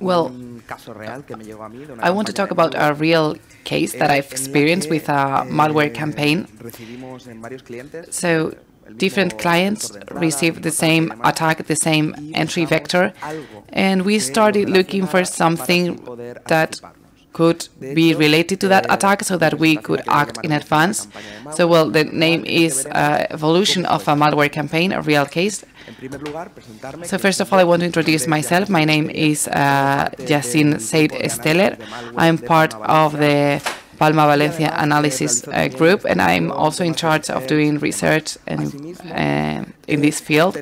Well, I want to talk about a real case that I've experienced with a malware campaign. So different clients received the same attack, the same entry vector, and we started looking for something that could be related to that attack so that we could act in advance. So, well, the name is Evolution of a Malware Campaign, a real case. So first of all, I want to introduce myself. My name is Yassin Said. I'm part of the Palma Valencia analysis group, and I'm also in charge of doing research in this field.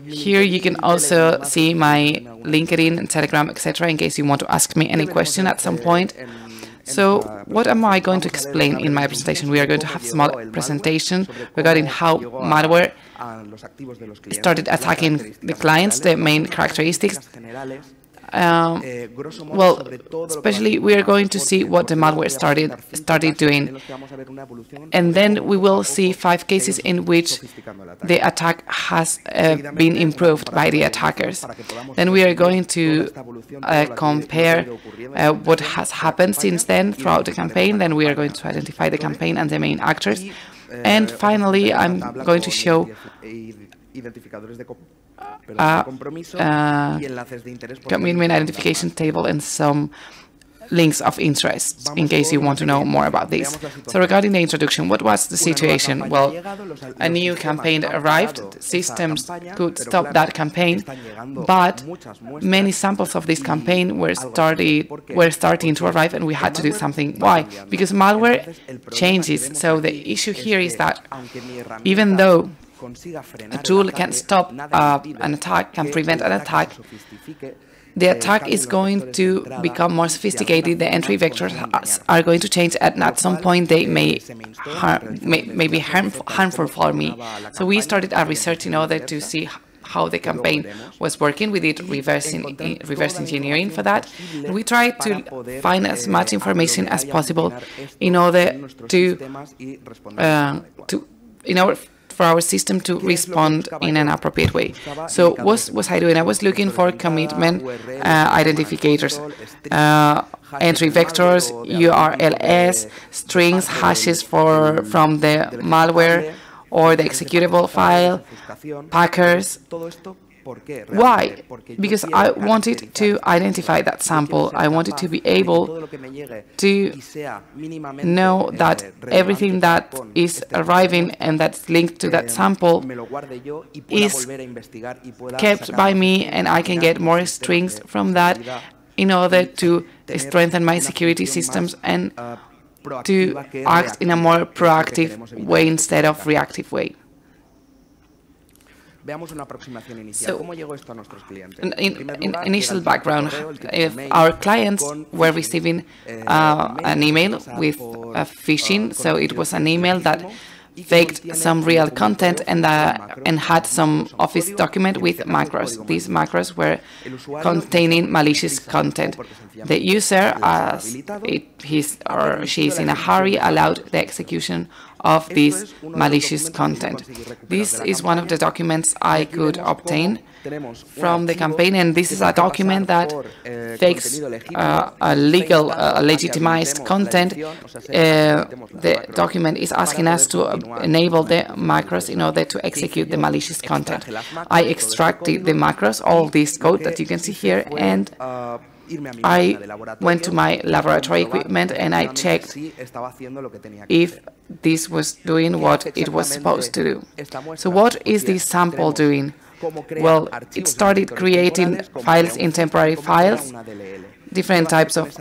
Here you can also see my LinkedIn and Telegram, etc., in case you want to ask me any question at some point. So what am I going to explain in my presentation? We are going to have a small presentation regarding how malware started attacking the clients, the main characteristics. Well, especially we are going to see what the malware started doing, and then we will see 5 cases in which the attack has been improved by the attackers. Then we are going to compare what has happened since then throughout the campaign. Then we are going to identify the campaign and the main actors, and finally I'm going to show commitment identification table and some links of interest in case you want to know more about this. So regarding the introduction, what was the situation? Well, a new campaign arrived. Systems could stop that campaign, but many samples of this campaign were starting to arrive, and we had to do something. Why? Because malware changes. So the issue here is that even though a tool can stop an attack, can prevent an attack, the attack is going to become more sophisticated. The entry vectors are going to change, and at some point they may be harmful for me. So we started our research in order to see how the campaign was working. We did reverse engineering for that, and we tried to find as much information as possible in order for our system to respond in an appropriate way. So what was I doing? I was looking for commitment identifiers, entry vectors, URLs, strings, hashes from the malware or the executable file, packers. Why? Because I wanted to identify that sample. I wanted to be able to know that everything that is arriving and that's linked to that sample is kept by me, and I can get more strings from that in order to strengthen my security systems and to act in a more proactive way instead of reactive way. So, in initial background, if our clients were receiving an email with phishing, so it was an email that faked some real content and had some Office document with macros. These macros were containing malicious content. The user, as he or she is in a hurry, allowed the execution of this malicious content. This is one of the documents I could obtain from the campaign, and this is a document that fakes a legal, legitimized content. The document is asking us to enable the macros in order to execute the malicious content. I extracted the macros, all this code that you can see here, and I went to my laboratory equipment and I checked if this was doing what it was supposed to do. So what is this sample doing? Well, it started creating files in temporary files, different types of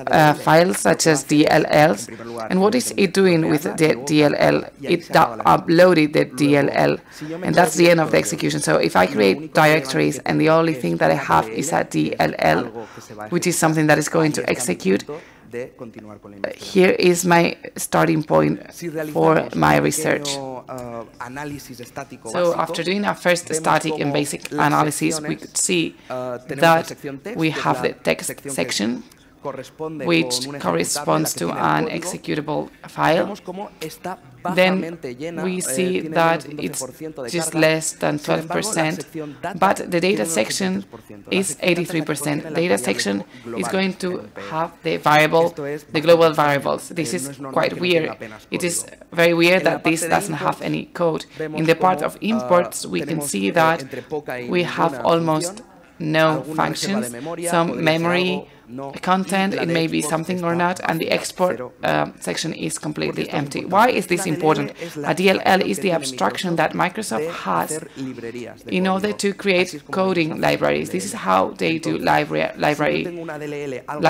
files such as DLLs. And what is it doing with the DLL? It uploaded the DLL, and that's the end of the execution. So if I create directories and the only thing that I have is a DLL, which is something that is going to execute, here is my starting point for my research. So after doing our first static and basic analysis, we could see that we have the text section which corresponds to an executable file, then we see that it's just less than 12%, but the data section is 83%. Data section is going to have the variable, the global variables. This is quite weird. It is very weird that this doesn't have any code. In the part of imports, we can see that we have almost no functions, some memory content, it may be something or not, and the export section is completely empty. Why is this important? A DLL is the abstraction that Microsoft has in order to create coding libraries. This is how they do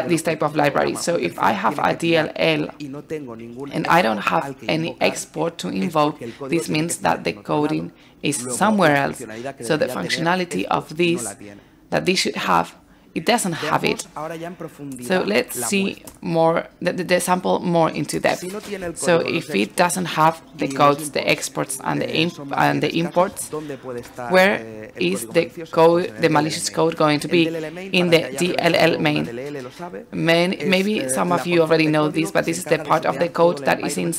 this type of library. So if I have a DLL and I don't have any export to invoke, this means that the coding is somewhere else. So the functionality of this that this should have, it doesn't have it. So let's see more the sample more into depth. So if it doesn't have the codes, the exports, and the imports, where is the code, the malicious code, going to be? In the DLL main. Maybe some of you already know this, but this is the part of the code that is in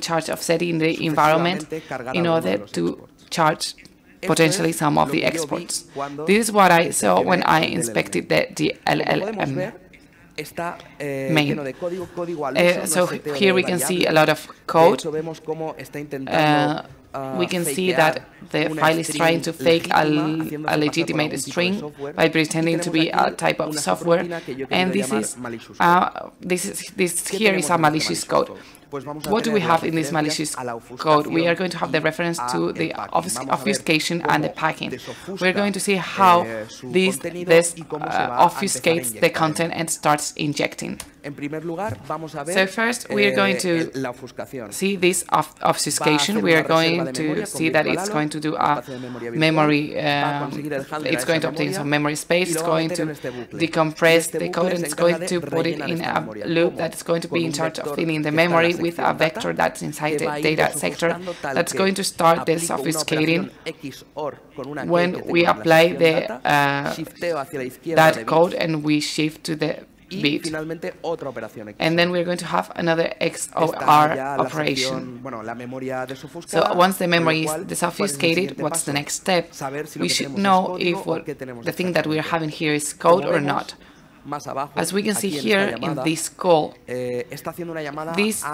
charge of setting the environment in order to charge potentially some of the exports. This is what I saw when I inspected the LLM main. So here we can see a lot of code. We can see that the file is trying to fake a legitimate string by pretending to be a type of software, and this here is a malicious code. What do we have in this malicious code? We are going to have the reference to the obfuscation and the packing. We're going to see how this obfuscates the content and starts injecting. So first, we are going to see this obfuscation. We are going to see that it's going to do a memory, it's going to obtain some memory space, it's going to decompress the code, and it's going to put it in a loop that's going to be in charge of filling the memory with a vector that's inside the data sector that's going to start this obfuscating when we apply that code and we shift to the bit. And then we're going to have another XOR operation. So once the memory is disobfuscated, what's the next step? We should know if the thing that we're having here is code or not. As we can see here in this call, this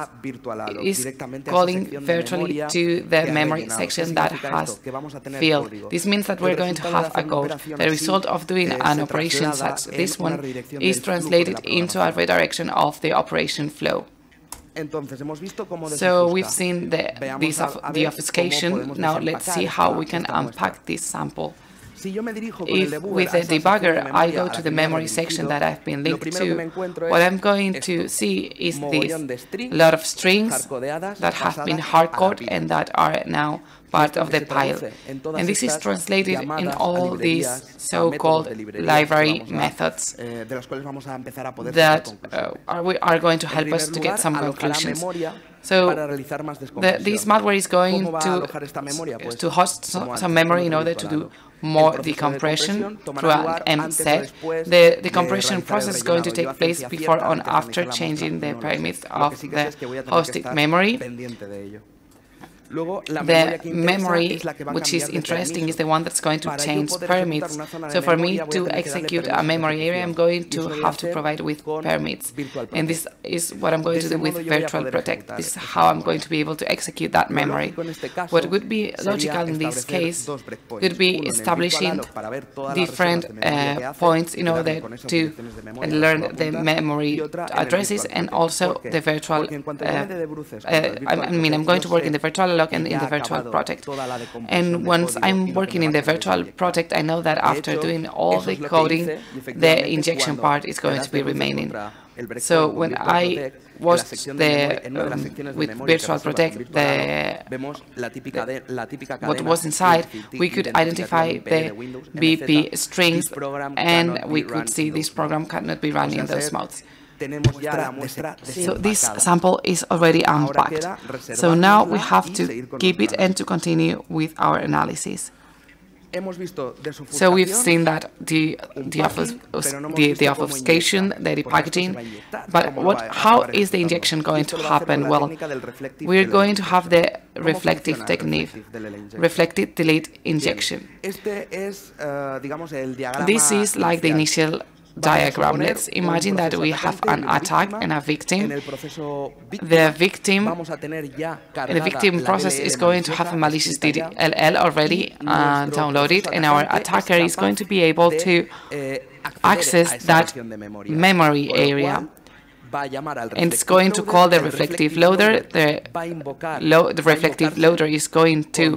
is calling virtually to the memory section that has filled. This means that we're going to have a code. The result of doing an operation such as this one is translated into a redirection of the operation flow. So we've seen the obfuscation. Now let's see how we can unpack this sample. If with the debugger I go to the memory section that I've been linked to, what I'm going to see is this lot of strings that have been hard-coded and that are now part of the pile. And this is translated in all these so-called library methods that are going to help us to get some conclusions. So this malware is going to host some memory in order to do more decompression through an MZ. The decompression process is going to take place before and after changing the parameters of the hosted memory. The memory, which is interesting, is the one that's going to change permits. So for me to execute a memory area, I'm going to have to provide with permits. And this is what I'm going to do with virtual protect. This is how I'm going to be able to execute that memory. What would be logical in this case would be establishing different points in order to learn the memory addresses and also the virtual, I'm going to work in the virtual and in the virtual project. And once I'm working in the virtual project, I know that after doing all the coding, the injection part is going to be remaining. So when I watched with virtual protect what was inside, we could identify the BP strings, and we could see this program cannot be run in those modes. So this sample is already unpacked. So now we have to keep it and to continue with our analysis. So we've seen that the obfuscation, the repackaging, but how is the injection going to happen? Well, we're going to have the reflective technique, reflective delete injection. This is like the initial diagram. Let's imagine that we have an attack and a victim. The victim process is going to have a malicious DLL already downloaded, and our attacker is going to be able to access that memory area. And it's going to call the reflective loader. The reflective loader is going to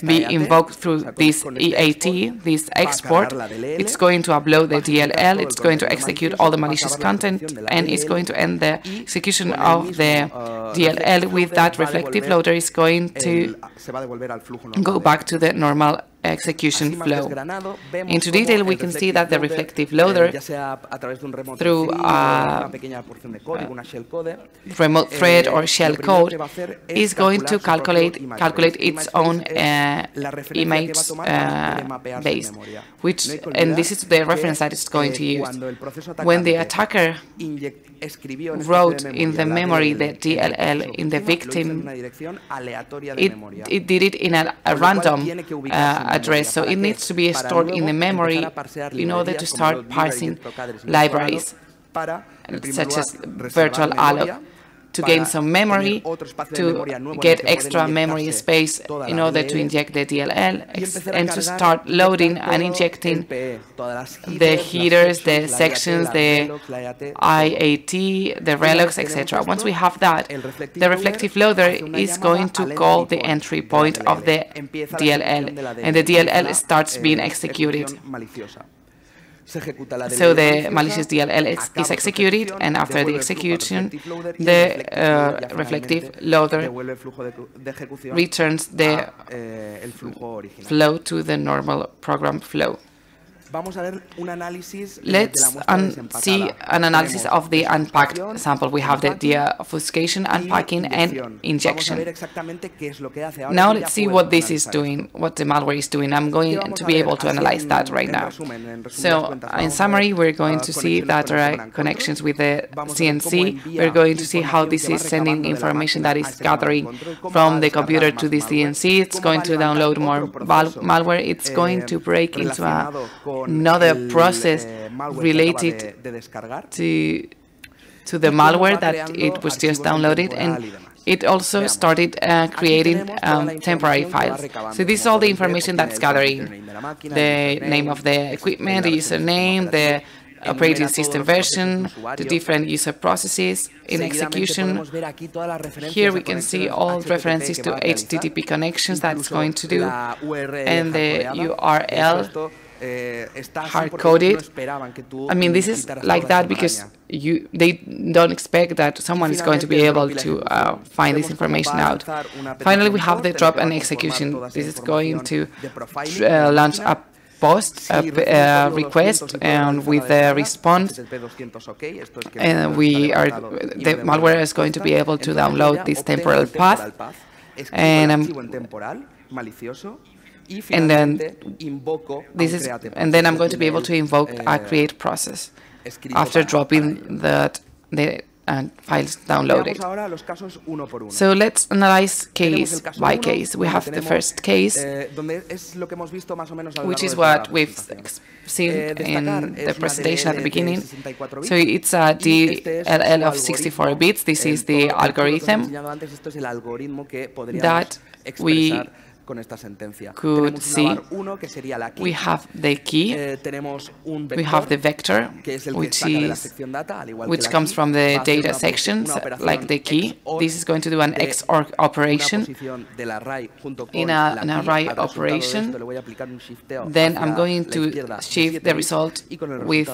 be invoked through this EAT, this export. It's going to upload the DLL, it's going to execute all the malicious content, and it's going to end the execution of the DLL with that reflective loader. Is going to go back to the normal execution flow. Into detail, we can see that the reflective loader, through remote thread or shell code, is going to calculate its own image base, and this is the reference that it's going to use. When the attacker wrote in the memory the DLL in the victim, it did it in a random address, so it needs to be stored in the memory in order to start parsing libraries such as virtual alloc, to gain some memory, to get extra memory space in order to inject the DLL, and to start loading and injecting the headers, the sections, the IAT, the relogs, etc. Once we have that, the reflective loader is going to call the entry point of the DLL, and the DLL starts being executed. So the malicious DLL is executed, and after the execution, the reflective loader returns the flow to the normal program flow. Let's see an analysis of the unpacked sample. We have the obfuscation, unpacking, and injection. Now let's see what this is doing, what the malware is doing. I'm going to be able to analyze that right now. So in summary, we're going to see that there are connections with the CNC. We're going to see how this is sending information that is gathering from the computer to the CNC. It's going to download more malware. It's going to break into another process related to the malware that it was just downloaded, and it also started creating temporary files. So this is all the information that's gathering: the name of the equipment, the username, the operating system version, the different user processes in execution. Here we can see all references to HTTP connections that it's going to do, and the URL hard-coded. I mean, this is like that because they don't expect that someone is going to be able to find this information out. Finally, we have the drop and execution. This is going to launch a post, a request, and with the response, and the malware is going to be able to download this temporal path, and then I'm going to be able to invoke a create process after dropping the files downloaded. So let's analyze case by case. We have the first case, which is what we've seen in the presentation at the beginning. So it's a DLL of 64 bits. This is the algorithm that we could see. We have the key, we have the vector, which comes from the data sections, like the key. This is going to do an XOR operation in an array operation. Then I'm going to shift the result with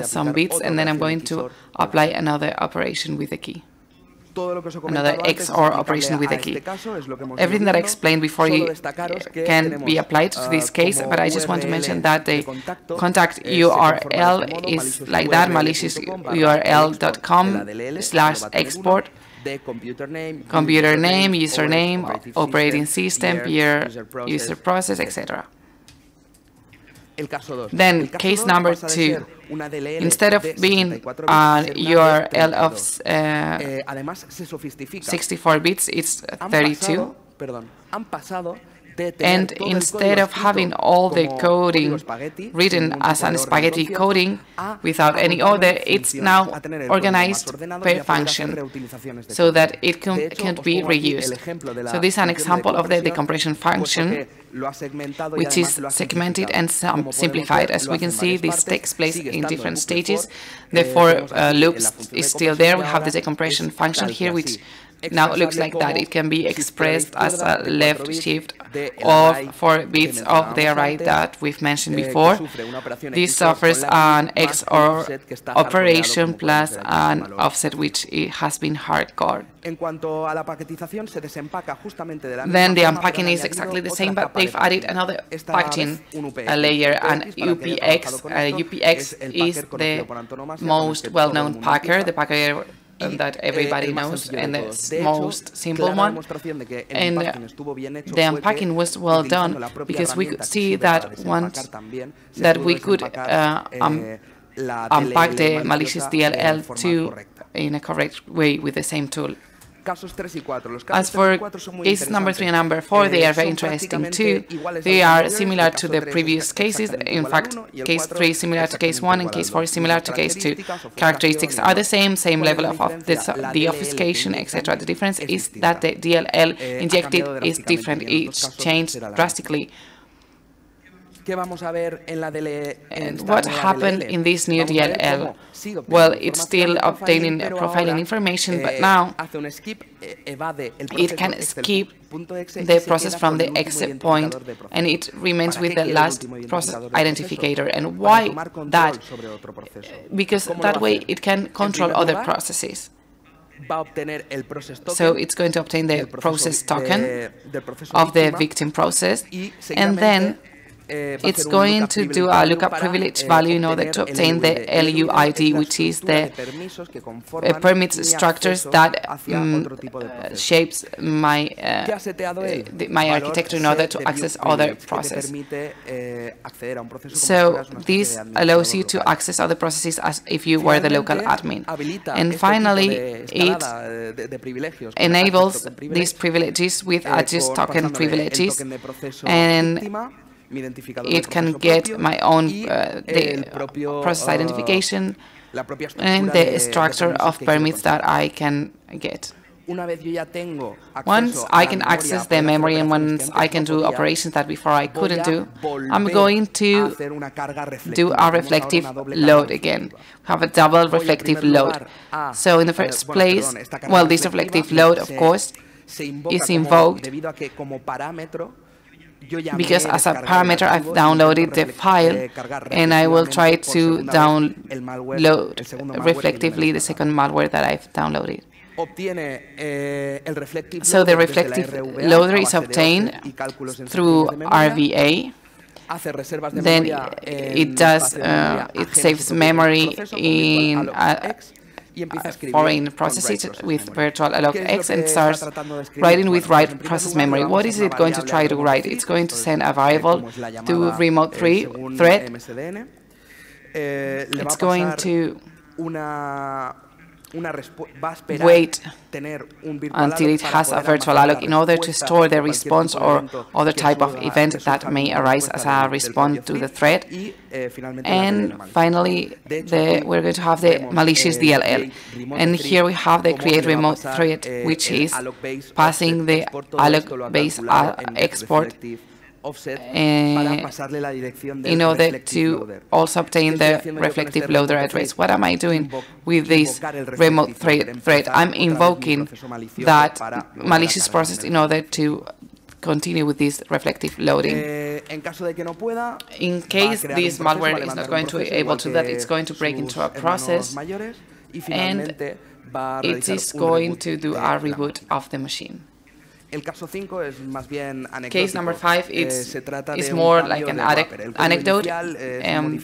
some bits, and then I'm going to apply another operation with the key. Another XOR operation with the key. Everything that I explained before can be applied to this case, but I just want to mention that the contact URL is like that, maliciousURL.com/export. Computer name, username, operating system, peer, user process, etc. Then case number 2, instead of being an URL of 64 bits, it's 32. And instead of having all the coding written as an spaghetti coding without any order, it's now organized per function so that it can be reused. So this is an example of the decompression function, which is segmented and simplified. As we can see, this takes place in different stages. The for loops is still there. We have the decompression function here, which now it looks like that. It can be expressed as a left shift of 4 bits of the array that we've mentioned before. This suffers an XOR operation plus an offset which has been hardcoded. Then the unpacking is exactly the same, but they've added another packaging layer, and UPX. UPX is the most well-known packer, the packer that everybody knows, and the most simple one. And the unpacking was well done because we could see that once that we could unpack the malicious DLL2 in a correct way with the same tool. As for cases number 3 and number 4, they are very interesting too. They are similar to the previous cases. In fact, case 3 is similar to case 1 and case 4 is similar to case 2. Characteristics are the same level of the obfuscation, etc. The difference is that the DLL injected is different. It's changed drastically. And what happened in this new DLL? Well, it's still obtaining profiling information, but now it can skip the process from the exit point, and it remains with the last process identifier. And why that? Because that way it can control other processes. So it's going to obtain the process token of the victim process, and then it's going to do a lookup privilege value in order to obtain the LUID, which is the permits structures that shapes my architecture in order to access other processes. So this allows you to access other processes as if you were the local admin. And finally, it enables these privileges with adjust token privileges, and it can get my own the process identification and the structure of permits that I can get. Once I can access the memory and once I can do operations that before I couldn't do, I'm going to do a reflective load again. Have a double reflective load. So in the first place, well, this reflective load, of course, is invoked because as a parameter I've downloaded the file, and I will try to download reflectively the second malware that I've downloaded. So the reflective loader is obtained through RVA. Then it saves memory in foreign processes with virtual alloc X and starts writing with write process memory. What is it going to try to write? It's going to send a variable to remote thread. It's going to wait until it has a virtual alloc in order to store the response or other type of event that may arise as a response to the thread. And finally, we're going to have the malicious DLL. And here we have the create remote thread, which is passing the alloc-based export in order to also obtain the reflective loader address. What am I doing with this remote thread? I'm invoking that malicious process in order to continue with this reflective loading. In case this malware is not going to be able to do that, it's going to break into a process, and it is going to do a reboot of the machine. Case number 5 is more like an anecdote.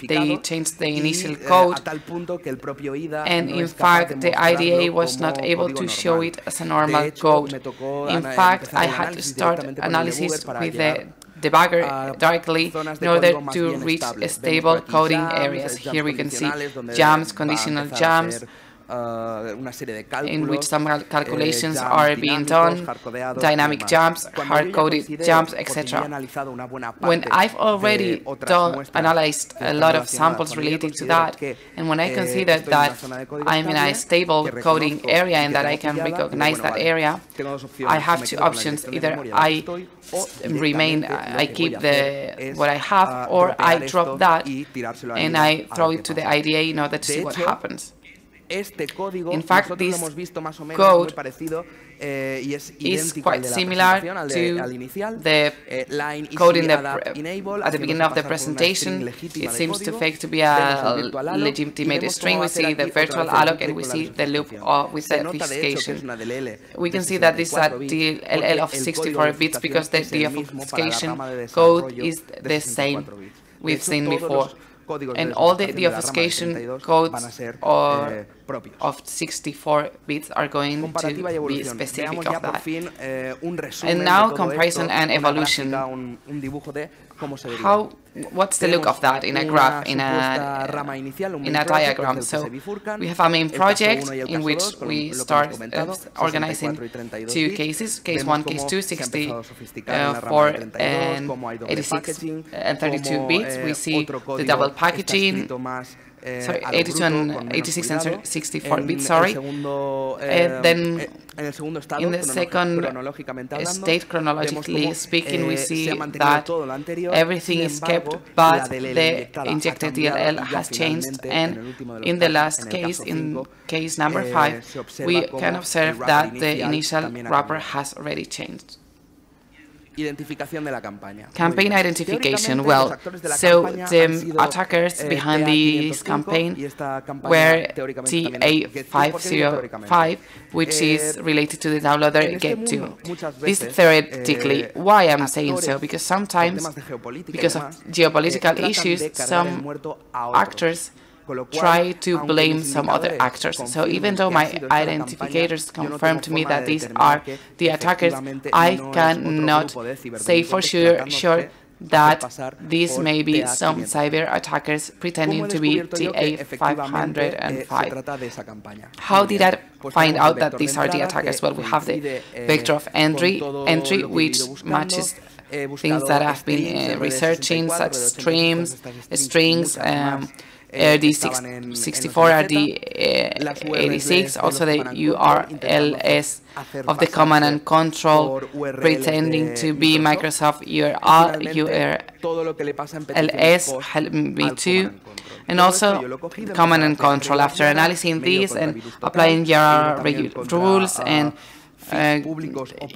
They changed the initial code, and in fact the IDA was not able to show it as a normal code. In fact, I had to start analysis with the debugger directly in order to reach stable coding areas. Here we can see jams, conditional jams, in which some calculations are being done, dynamic jumps, hard-coded jumps, etc. When I've already analyzed a lot of samples related to that, and when I consider that I'm in a stable coding area and that I can recognize that area, I have two options. Either I keep what I have, or I drop that and I throw it to the IDA in order to see what happens. In fact, this code is quite similar to the code at the beginning of the presentation. It seems to fake to be a legitimate string. We see the virtual alloc and we see the loop with the obfuscation. We can see that this is a DLL of 64 bits because the obfuscation code is the same we've seen before. And all the obfuscation codes of 64 bits are going to be specific of that. And now comparison and evolution. What's the look of that in a graph, in a diagram? So we have a main project in which we start organizing two cases, case 1, case 2, 64 and 86 and 32 bits. We see the double packaging, sorry, 82 and 86 and 64 bits, sorry. Then in the second state, chronologically speaking, we see that everything is kept, but the injected DLL has changed. And in the last case, in case number 5, we can observe that the initial wrapper has already changed. Campaign identification. Well, so the attackers behind this campaign were TA505, which is related to the downloader get2. This theoretically, why I'm saying so? Because sometimes, because of geopolitical issues, some actors try to blame some other actors. So even though my identifiers confirm to me that these are the attackers, I cannot say for sure that these may be some cyber attackers pretending to be TA505. How did I find out that these are the attackers? Well, we have the vector of entry which matches things that I've been researching, such strings, RD64, RD86, also the URLs of the command and control pretending to be Microsoft URLs, help me too, and also command and control. After analyzing these and applying rules and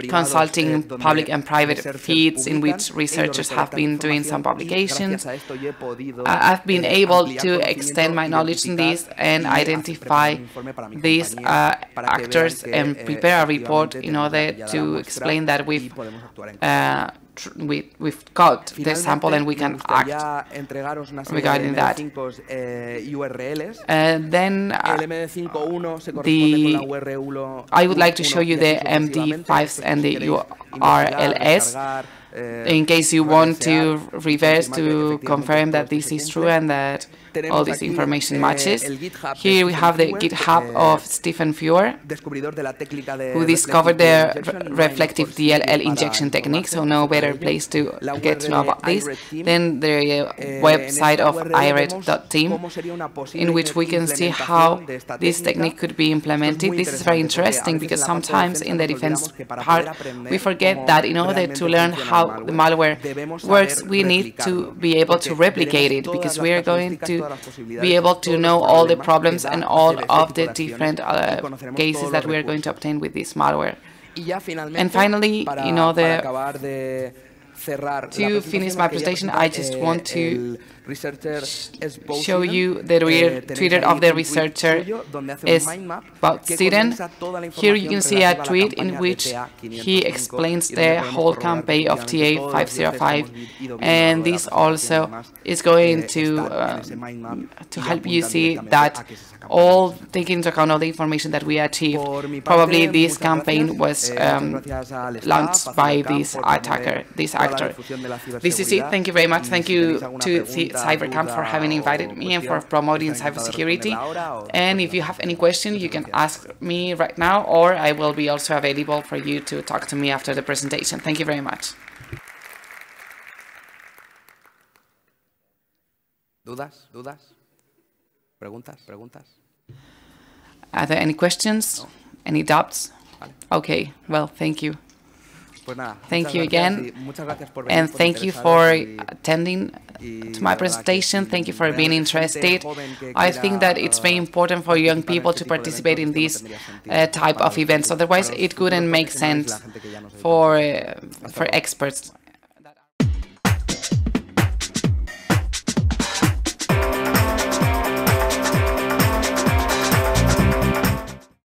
consulting public and private feeds in which researchers have been doing some publications, I've been able to extend my knowledge in this and identify these actors and prepare a report in order to explain that we've got the sample and we can act regarding that. Then I would like to show you the MD5s and the URLs in case you want to reverse to confirm that this is true and that all this information matches. Here we have the GitHub of Stephen Fuhr, who discovered the reflective DLL injection technique, so no better place to get to know about this than the website of ired.team, in which we can see how this technique could be implemented. This is very interesting because sometimes in the defense part we forget that in order to learn how the malware works, we need to be able to replicate it, because we are going to be able to know all the problems and all of the different cases that we are going to obtain with this malware. And finally, in order to finish my presentation, I just want to show you the Twitter of the researcher is about Sidon. Here you can see a tweet in which he explains the whole campaign of TA505, and this also is going to help you see that all taking into account all the information that we achieved. Probably this campaign was launched by this attacker, this factor. This is it. Thank you very much. Thank you to CyberCamp for having invited me and for promoting cybersecurity. And if you have any questions, you can ask me right now, or I will be also available for you to talk to me after the presentation. Thank you very much. ¿Dudas? ¿Preguntas? Are there any questions? No. Any doubts? Vale. Okay, well, thank you. Thank you again, and thank you for attending to my presentation. Thank you for being interested. I think that it's very important for young people to participate in this type of events. Otherwise, it couldn't make sense for experts.